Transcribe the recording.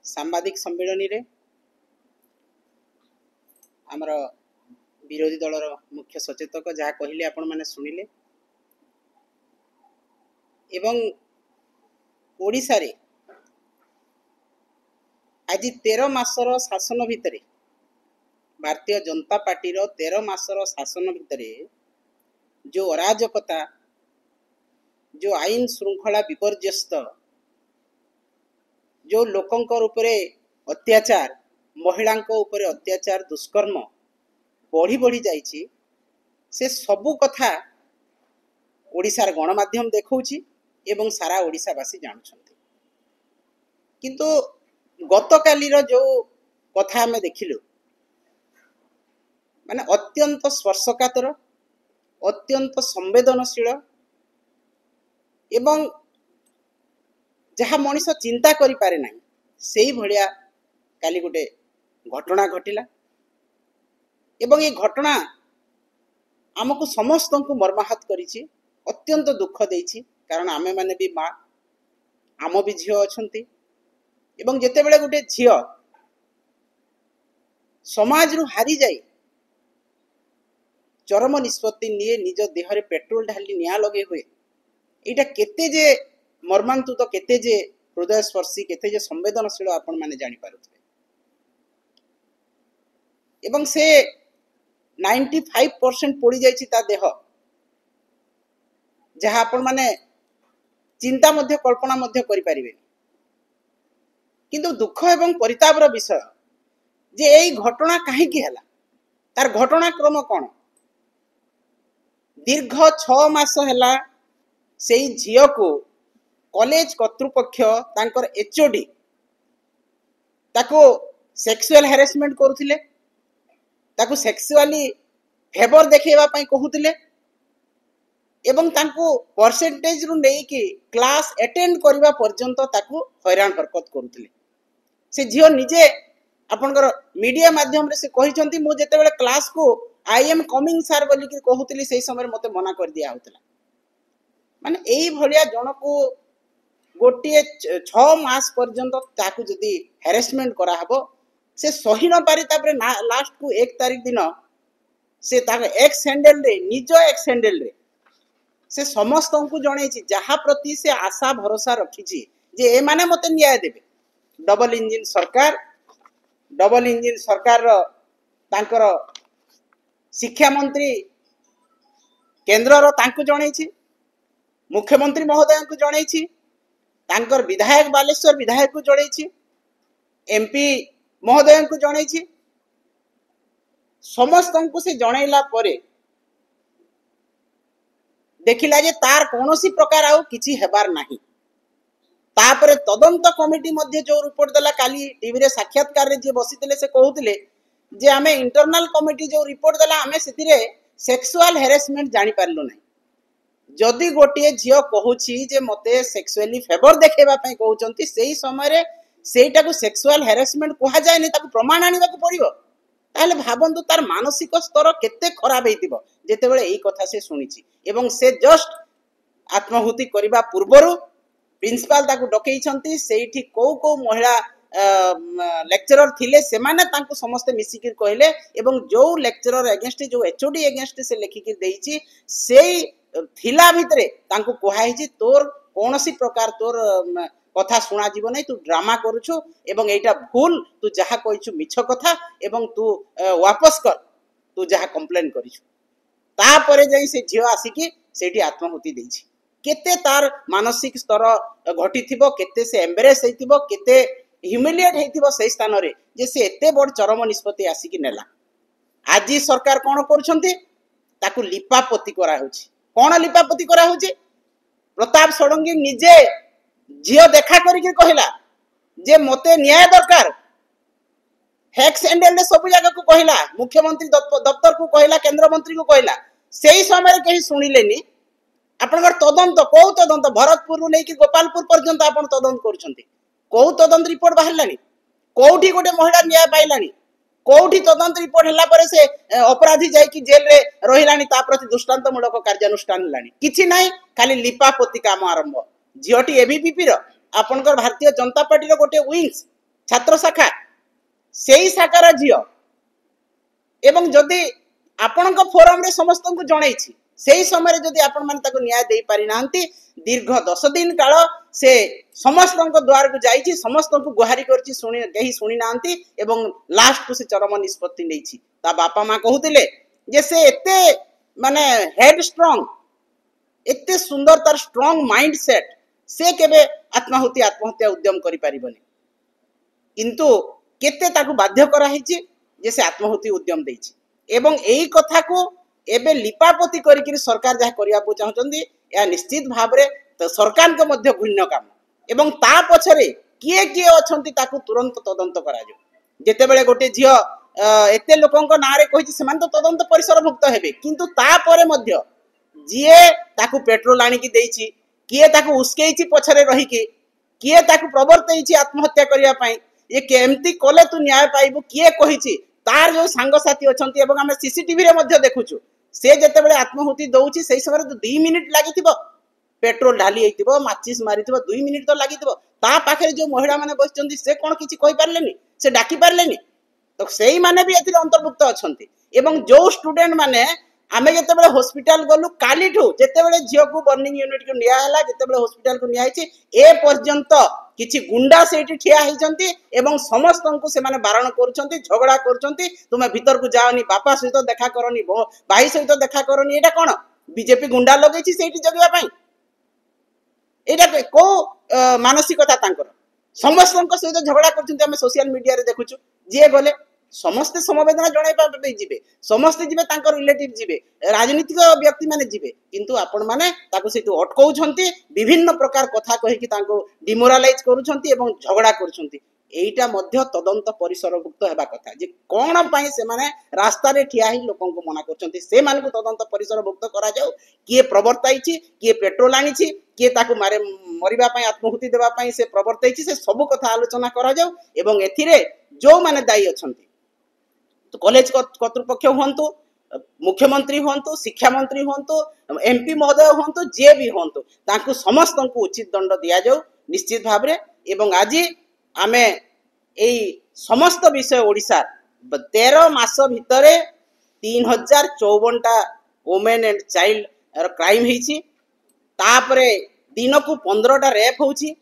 सांबादिक सम्मेलन रे आमर विरोधी दलर मुख्य सचेतक जहाँ कहले आपण माने सुनिले एवं ओडिशा रे आज 13 मासर शासन भितरे भारतीय जनता पार्टी रो 13 मासर शासन भितरे जो अराजकता जो आईन श्रृंखला विपर्यस्त जो लोकंकर उपरे अत्याचार महिलांको उपरे अत्याचार दुष्कर्म बढ़ी बढ़ी जाइछि से सबु कथा ओडिशार गणमाध्यम देखौछि एवं सारा ओडिशावासी जानुछन्ति किंतु गतकालीर जो कथा हमें देखिलु माने अत्यंत स्पर्शकातर अत्यंत संवेदनशील एवं जहाँ मनीष चिंता करि पारे नाही सेही भलिया काली गोटे घटना घटिला एवं ये घटना आमको समस्त को मर्माहत करिछि अत्यंत दुख देछि कारण आमे माने भी माँ आम भी झियो अछंती एवं जेते बेले गोटे झियो समाज रु हारी जाई चरम निष्पत्ति निये निज देहरे पेट्रोल ढाली निया लगे हुए एटा केते जे मर्मान्तुत केते जे हृदय स्पर्शी केते जे संवेदनशील आपण माने जानि पारुथबे एवं से 95% पड़ी जाइछि ता देह जहाँ आपण माने चिंता मध्य कल्पना मध्य करि परिबे किंतु दुख एवं परितापर विषय जे एई घटना काहे की हला तार घटनाक्रम कोन दीर्घ 6 मास हला सेई झियो को कॉलेज कर्तृपक्ष तांकर एचओडी ताको सेक्सुअल हैरेसमेंट करुथिले ताको सेक्सुअली फेवर देखेबा पई कहूतिले एवं तांको परसेंटेज रु नै कि क्लास अटेंड करबा पर्यंत ताको हैरान हरकत करुथिले से झियो निजे आपनकर मीडिया माध्यम रे से कहिसंती मु जेते बेले क्लास को आई एम कमिंग सर बोली कि कहूतिली सेही समय मते मना कर दिया होतला माने एई भलिया जण को गोटे 6 मास पर्यंत ताकू जदि हैरेसमेंट करा हबो से सही न पारि तापरे लास्ट को 1 तारिख दिन से ताक एक्स हैंडल रे निज एक्स हैंडल रे से समस्त को जणैछि जहा प्रति से आशा भरोसा रखिछि जे ए माने मते न्याय देबे डबल इंजिन सरकार रो तांकर शिक्षा मंत्री केंद्र रो तांको जणैछि मुख्यमंत्री महोदय को जणैछि तांकर विधायक बालेश्वर विधायक को जणैछि एमपी महोदय को जणैछि समस्त को से जणैला परे देखिला जे तार कोनोसी प्रकार आउ किछि हेबार नाही तापरे तदंत कमिटी मध्ये जो रिपोर्ट देला काली टीवी रे साक्षात्कार रे जे बसितले से कहउतले जे आमे इंटरनल कमिटी जो रिपोर्ट देला आमे सेतिरे सेक्सुअल हैरेसमेंट जानि पारलो नाही जदि गोटे झियो कहूछि जे मते सेक्सुअली फेवर देखेबा पई कहउचंती सेही समय रे सेटा को सेक्सुअल हैरेसमेंट कहा जाय नै ताको प्रमाण आनिबा को पड़िबो ताले भाबंतु तार मानसिक स्तर केते खराब हेतिबो जेते बेले एई कथा से सुनिछि एवं से जस्ट आत्महुति करिबा पूर्वरु प्रिंसिपल ताको डकेइछंती सेठी को महिला लेक्चरर थिले से माने तांको समस्त मिसिकिर कहले एवं जो लेक्चरर अगेंस्ट जो एचओडी अगेंस्ट से लेखिकिर देइछि सेई थिला भितरे तांको कोहाइछि तोर कोनोसी प्रकार तोर कथा सुना जीव नै तू ड्रामा करूछु एवं एटा भूल तू जहा कहिछु मिछ कथा एवं तू वापस कर तू जहा कंप्लेन करिछु ता परे जाई से झियो आसीकी सेठी आत्महुति देइछि केते तार मानसिक स्तर घटी थिबो केते से एम्बेरेस हेतिबो केते ह्यूमिलिएट हेतिबो सेही स्थान रे जे से एते बड चरम निष्पत्ति आसीकी नेला आजि सरकार कोन करूछंती ताकू लिपापोती करा होछि कोन लिपापोती करा होछि प्रताप षडंगी निजे झियो देखा करिके कहला जे मते न्याय दरकार हेक्स एंडल रे सब जगह को कहला मुख्यमंत्री दफ्तर को कहला केंद्र मंत्री को कहला सेही समय रे कहि सुनिलेनी आपनकर तदंत को तदंत भरतपुर रु नै कि गोपालपुर पर्यंत आपन तदंत करूछंती को तदंत रिपोर्ट बाहरलानी कोठी गोटे महिला न्याय पाइलानी कोठी तदंत रिपोर्ट हला परे से अपराधी जाई कि जेल रे रहिलानी ता प्रति दृष्टांतमूलक कार्यानुष्ठान हलानी किछि नाही खाली लिपापोती काम आरंभ झियोटी एबीपीपी रो आपनकर भारतीय जनता पार्टी रो गोटे विंग्स छात्र शाखा सेई शाखार झील एवं जदि आपण फोरम रे समस्त को जनईछि सेई समय जदि आपण माने ताको न्याय देई पारि नांती दीर्घ 10 दिन काल से समस्त द्वार को जाइछि समस्त को गुहारी करछि सुनी केही सुनी नांती एवं लास्ट को से चरम निष्पत्ति नैछि ता बापा मां कहूतिले जे से एते माने हेड स्ट्रांग एते सुंदर तार स्ट्रांग माइंड सेट से केबे आत्महत्या उद्यम करि परिबनी किंतु केते ताकू बाध्य करा हिछि जे से आत्महत्या उद्यम देछि एवं एई कथा को एबे लिपापोती करिक सरकार जहाँ करने चाहते या निश्चित भाव में तो सरकार के मध्य घृण्य काम एवं ता पछरे किए किए अछंती ताकू तुरंत तदंत करा जेते बेले गोटे झियो एते लोकंक नारे कहिछि सेमान तो तदंत परिसरभुक्त हेबे किंतु ता परे मध्य जिए ताकू पेट्रोल आनी की देइछि किए ताकू उस्केइछि पछरे रही की किए ताकू प्रवर्तैछि आत्महत्या करिया पई ये केमती कले तू न्याय पाइबु किए कहिछि तार जो सांगसाथी अछंती एवं हम सीसीटीवी रे मध्य देखुछु से जते बेले आत्महुति दउछि सेही समय तो 2 मिनिट लागिथिबो पेट्रोल ढाली हेतिबो माचिस मारिथिबो 2 मिनिट तो लागिथिबो ता पाखरे जो महिला माने बसचंती से कोन किछि कहि पारलेनी से डाकी पारलेनी तो सेही माने भी एथिरे अंतर्भुक्त अछंती एवं जो स्टूडेंट माने आमे जते बेले हॉस्पिटल गलु कालीठू जते बेले झियो को बर्निंग यूनिट को निया हला जते बेले हॉस्पिटल को निया हिछि ए पर्यंत किछि गुंडा सेठी ठिया हिचंती एवं समस्त को से माने बारण करूछंती झगड़ा करूछंती तुमे भीतर को जाओनी बापा सहित देखा करनी भाई सहित देखा करनी एटा कोन बीजेपी गुंडा लगेछि सेठी जगवा पई एटा को मानसिकता तांकर समस्त सहित झगड़ा करूछंती हम सोशल मीडिया रे देखुछु जे गले समस्ते समवेदना जणाई पाबे जिबे समस्ते जिबे तांकर रिलेटिव जिबे राजनीतिक व्यक्ति माने जिबे किंतु आपण माने ताको सेतु अटकाउछंती विभिन्न प्रकार कथा कहि कि तांको डिमोरालाइज करूछंती एवं झगड़ा करूछंती एइटा मध्य तदंत परिसरभुक्त हेबा कथा जे कोन पई से माने रास्ता रे ठिया ही लोकन को मना करछंती से मान को तदंत परिसरभुक्त करा जाऊ किए प्रवर्ताइछि किए पेट्रोल आनिछि किए ताको मारे मरिबा पई आत्महुति देबा पई से प्रवर्ताइछि से सब कथा आलोचना करा जाऊ एवं एथिरे जो माने दायी अछंती तो कॉलेज कर्तृपक्ष हूँ मुख्यमंत्री हूँ शिक्षा मंत्री हूँ एमपी महोदय हूँ जे भी हूँ तांको समस्त को उचित दंड दिया जाऊ निश्चित भाव में एवं आज आमे एई समस्त विषय ओडिशा 13 मास भितर 3054टा वुमेन एंड चाइल्ड क्राइम होइछि तापरे दिन को 15टा रेप होउछि